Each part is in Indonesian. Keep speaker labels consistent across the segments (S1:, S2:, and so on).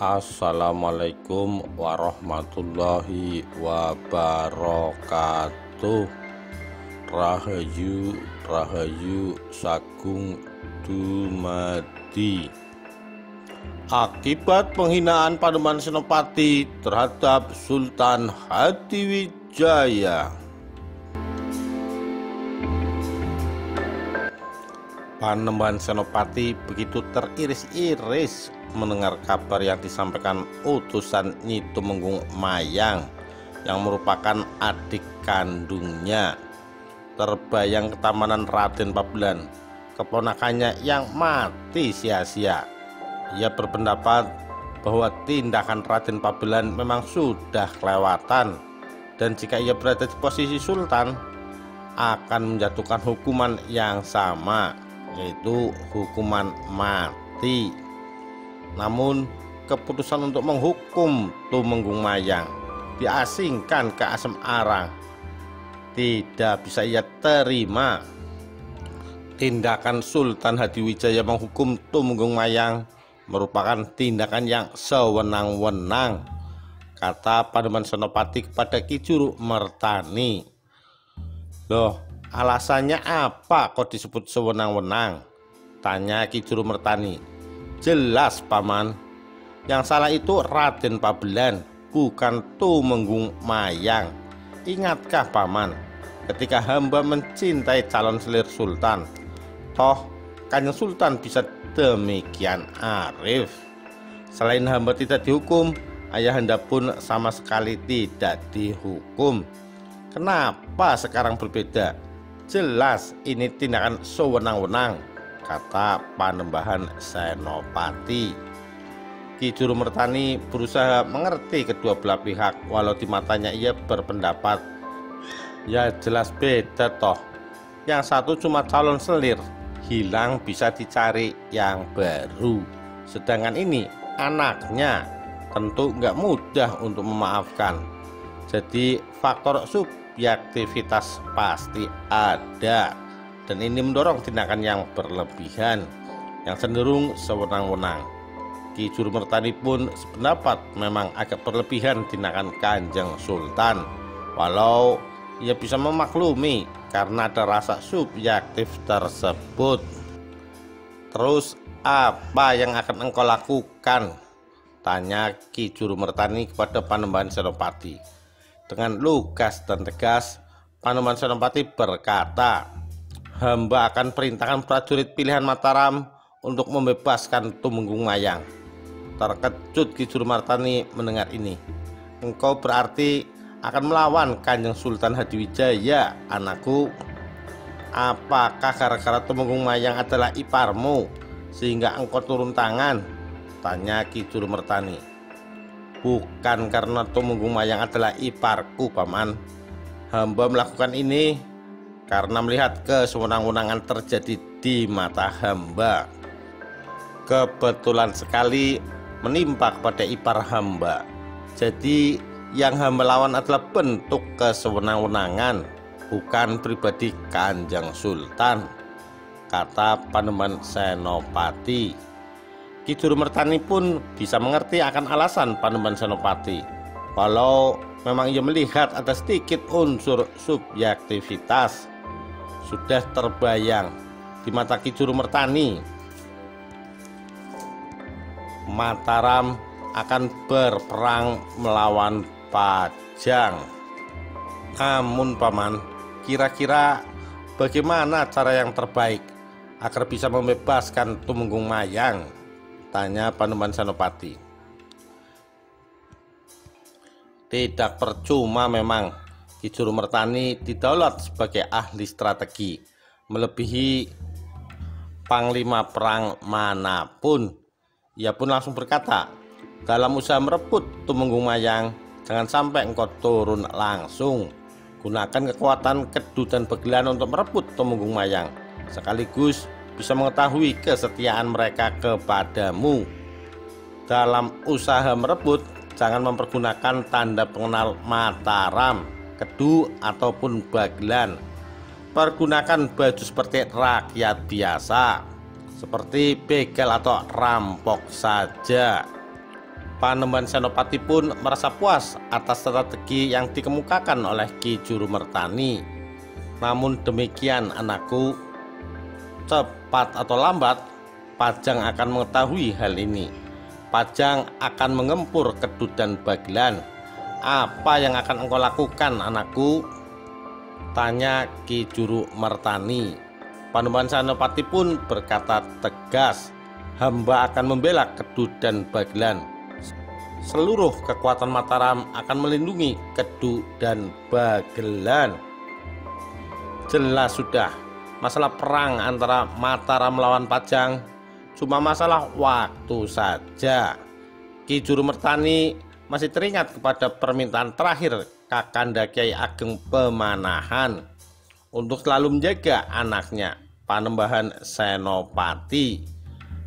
S1: Assalamualaikum warahmatullahi wabarakatuh. Rahayu Rahayu Sagung dumadi. Akibat penghinaan Panembahan Senopati terhadap Sultan Hadiwijaya, Panembahan Senopati begitu teriris-iris mendengar kabar yang disampaikan utusan Nyi Tumenggung Mayang yang merupakan adik kandungnya. Terbayang ketamanan Raden Pabelan, keponakannya yang mati sia-sia. Ia berpendapat bahwa tindakan Raden Pabelan memang sudah kelewatan, dan jika ia berada di posisi sultan akan menjatuhkan hukuman yang sama, yaitu hukuman mati. Namun keputusan untuk menghukum Tumenggung Mayang diasingkan ke Asem Arang tidak bisa ia terima. Tindakan Sultan Hadiwijaya menghukum Tumenggung Mayang merupakan tindakan yang sewenang-wenang, kata Panembahan Senopati kepada Ki Juru Mertani. Loh, alasannya apa kok disebut sewenang-wenang? Tanya Ki Juru Mertani. Jelas paman, yang salah itu Raden Pabelan, bukan Tumenggung Mayang. Ingatkah paman, ketika hamba mencintai calon selir sultan, toh Kanjeng Sultan bisa demikian arif. Selain hamba tidak dihukum, ayahanda pun sama sekali tidak dihukum. Kenapa sekarang berbeda? Jelas ini tindakan sewenang-wenang, kata Panembahan Senopati. Ki Juru Mertani berusaha mengerti kedua belah pihak, walau di matanya ia berpendapat, ya jelas beda toh. Yang satu cuma calon selir, hilang bisa dicari yang baru. Sedangkan ini anaknya, tentu nggak mudah untuk memaafkan. Jadi faktor subjektivitas pasti ada, dan ini mendorong tindakan yang berlebihan, yang cenderung sewenang-wenang. Ki Juru Mertani pun sependapat memang agak berlebihan tindakan Kanjeng Sultan, walau ia bisa memaklumi karena ada rasa subjektif tersebut. Terus apa yang akan engkau lakukan? Tanya Ki Juru Mertani kepada Panembahan Senopati. Dengan lugas dan tegas, Panembahan Senopati berkata, hamba akan perintahkan prajurit pilihan Mataram untuk membebaskan Tumenggung Mayang. Terkejut Ki Juru Mertani mendengar ini. Engkau berarti akan melawan Kanjeng Sultan Hadiwijaya, anakku. Apakah gara-gara Tumenggung Mayang adalah iparmu sehingga engkau turun tangan? Tanya Ki Juru Mertani. Bukan karena Tumenggung Mayang adalah iparku, paman. Hamba melakukan ini karena melihat kesewenang-wenangan terjadi di mata hamba. Kebetulan sekali menimpa kepada ipar hamba. Jadi yang hamba lawan adalah bentuk kesewenang-wenangan, bukan pribadi Kanjeng Sultan, kata Panembahan Senopati. Ki Juru Mertani pun bisa mengerti akan alasan Panembahan Senopati, walau memang ia melihat ada sedikit unsur subjektivitas. Sudah terbayang di mata Ki Juru Mertani, Mataram akan berperang melawan Pajang. Namun paman, kira-kira bagaimana cara yang terbaik agar bisa membebaskan Tumenggung Mayang? Tanya Panembahan Senopati. Tidak percuma memang Ki Juru Mertani didaulat sebagai ahli strategi, melebihi panglima perang manapun. Ia pun langsung berkata, dalam usaha merebut Tumenggung Mayang, jangan sampai engkau turun langsung. Gunakan kekuatan Kedu dan Begelan untuk merebut Tumenggung Mayang, sekaligus bisa mengetahui kesetiaan mereka kepadamu. Dalam usaha merebut, jangan mempergunakan tanda pengenal Mataram, Kedu ataupun Bagelan. Pergunakan baju seperti rakyat biasa, seperti begal atau rampok saja. Panembahan Senopati pun merasa puas atas strategi yang dikemukakan oleh Ki Juru Mertani. Namun demikian anakku, cepat atau lambat Pajang akan mengetahui hal ini. Pajang akan mengempur Kedut dan Bagelan. Apa yang akan engkau lakukan anakku? Tanya Ki Juru Mertani. Panembahan Senopati pun berkata tegas, hamba akan membela Kedut dan Bagelan. Seluruh kekuatan Mataram akan melindungi Kedut dan Bagelan. Jelas sudah, masalah perang antara Mataram melawan Pajang cuma masalah waktu saja. Ki Juru Mertani masih teringat kepada permintaan terakhir Kakanda Kyai Ageng Pemanahan untuk selalu menjaga anaknya Panembahan Senopati.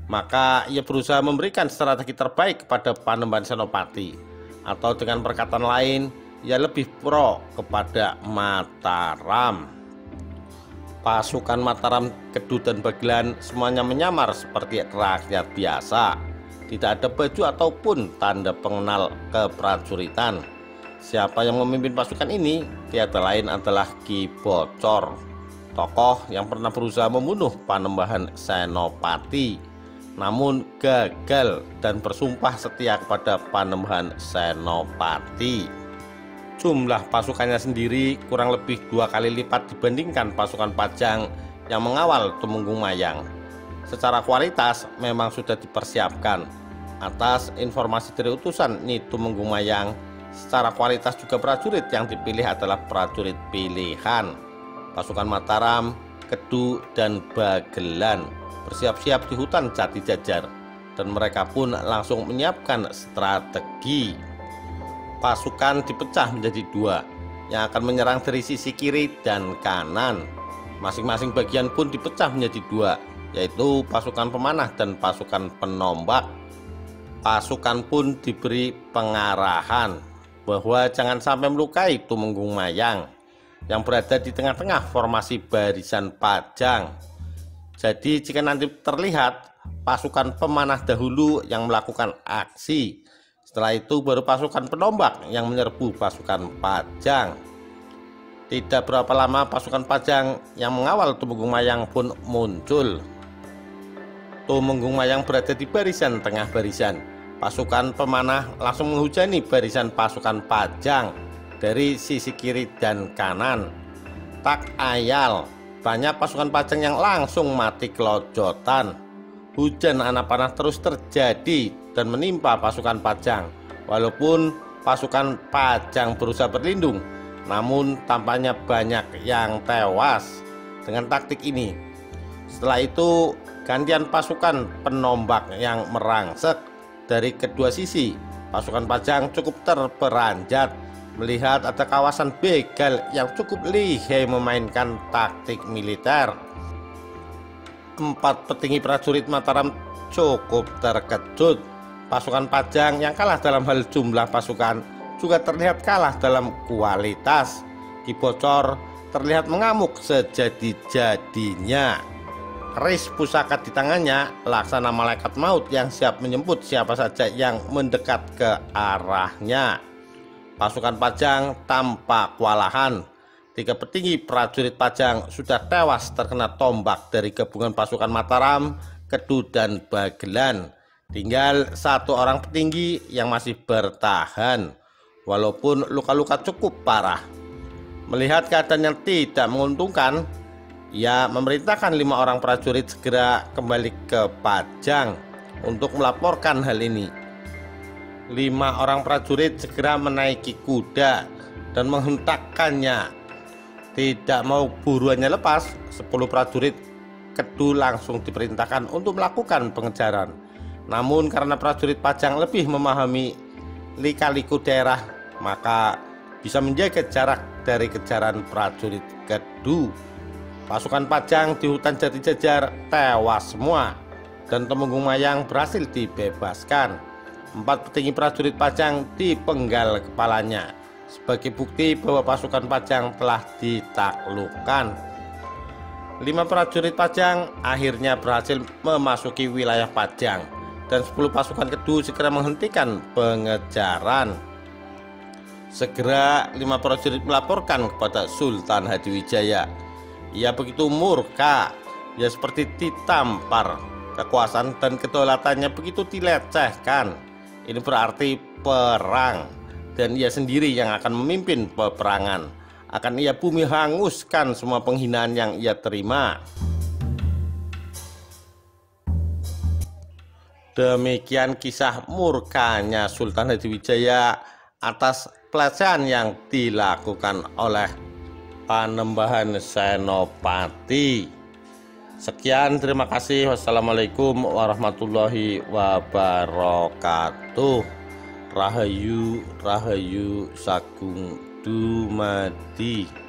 S1: Maka ia berusaha memberikan strategi terbaik kepada Panembahan Senopati, atau dengan perkataan lain, ia lebih pro kepada Mataram. Pasukan Mataram, Kedut dan Bagelan semuanya menyamar seperti rakyat biasa. Tidak ada baju ataupun tanda pengenal keprajuritan. Siapa yang memimpin pasukan ini? Tiada lain adalah Ki Bocor, tokoh yang pernah berusaha membunuh Panembahan Senopati, namun gagal dan bersumpah setia kepada Panembahan Senopati. Jumlah pasukannya sendiri kurang lebih 2 kali lipat dibandingkan pasukan Pajang yang mengawal Tumenggung Mayang. Secara kualitas memang sudah dipersiapkan. Atas informasi dari utusan Nyi Tumenggung Mayang, secara kualitas juga prajurit yang dipilih adalah prajurit pilihan. Pasukan Mataram, Kedut dan Bagelan bersiap-siap di hutan Jati Jajar, dan mereka pun langsung menyiapkan strategi. Pasukan dipecah menjadi 2 yang akan menyerang dari sisi kiri dan kanan. Masing-masing bagian pun dipecah menjadi 2, yaitu pasukan pemanah dan pasukan penombak. Pasukan pun diberi pengarahan bahwa jangan sampai melukai Tumenggung Mayang yang berada di tengah-tengah formasi barisan Pajang. Jadi jika nanti terlihat pasukan pemanah dahulu yang melakukan aksi, setelah itu baru pasukan penombak yang menyerbu pasukan Pajang. Tidak berapa lama pasukan Pajang yang mengawal Tumenggung Mayang pun muncul. Tumenggung Mayang berada di barisan tengah barisan. Pasukan pemanah langsung menghujani barisan pasukan Pajang dari sisi kiri dan kanan. Tak ayal, banyak pasukan Pajang yang langsung mati kelojotan. Hujan anak panah terus terjadi dan menimpa pasukan Pajang. Walaupun pasukan Pajang berusaha berlindung, namun tampaknya banyak yang tewas dengan taktik ini. Setelah itu gantian pasukan penombak yang merangsek dari kedua sisi. Pasukan Pajang cukup terperanjat melihat ada kawasan begal yang cukup lihai memainkan taktik militer. 4 petinggi prajurit Mataram cukup terkejut. Pasukan Pajang yang kalah dalam hal jumlah pasukan juga terlihat kalah dalam kualitas. Ki Bocor terlihat mengamuk sejadi-jadinya. Keris pusaka di tangannya laksana malaikat maut yang siap menjemput siapa saja yang mendekat ke arahnya. Pasukan Pajang tampak kewalahan. 3 petinggi prajurit Pajang sudah tewas terkena tombak dari gabungan pasukan Mataram, Kedut dan Bagelan. Tinggal 1 orang petinggi yang masih bertahan, walaupun luka-luka cukup parah. Melihat keadaan yang tidak menguntungkan, ia memerintahkan 5 orang prajurit segera kembali ke Pajang untuk melaporkan hal ini. 5 orang prajurit segera menaiki kuda dan menghentakkannya. Tidak mau buruannya lepas, 10 prajurit Kedut langsung diperintahkan untuk melakukan pengejaran. Namun karena prajurit Pajang lebih memahami lika-liku daerah, maka bisa menjaga jarak dari kejaran prajurit Kedut. Pasukan Pajang di hutan Jati Jajar tewas semua, dan Tumenggung Mayang berhasil dibebaskan. 4 petinggi prajurit Pajang dipenggal kepalanya sebagai bukti bahwa pasukan Pajang telah ditaklukkan. 5 prajurit Pajang akhirnya berhasil memasuki wilayah Pajang dan 10 pasukan Kedu segera menghentikan pengejaran. Segera 5 prajurit melaporkan kepada Sultan Hadiwijaya. Ia begitu murka, ia seperti ditampar. Kekuasaan dan kedaulatannya begitu dilecehkan. Ini berarti perang, dan ia sendiri yang akan memimpin peperangan. Akan ia bumi hanguskan semua penghinaan yang ia terima. Demikian kisah murkanya Sultan Hadiwijaya atas pelecehan yang dilakukan oleh Panembahan Senopati. Sekian, terima kasih. Wassalamualaikum warahmatullahi wabarakatuh. Rahayu Rahayu Sagung Dumadi.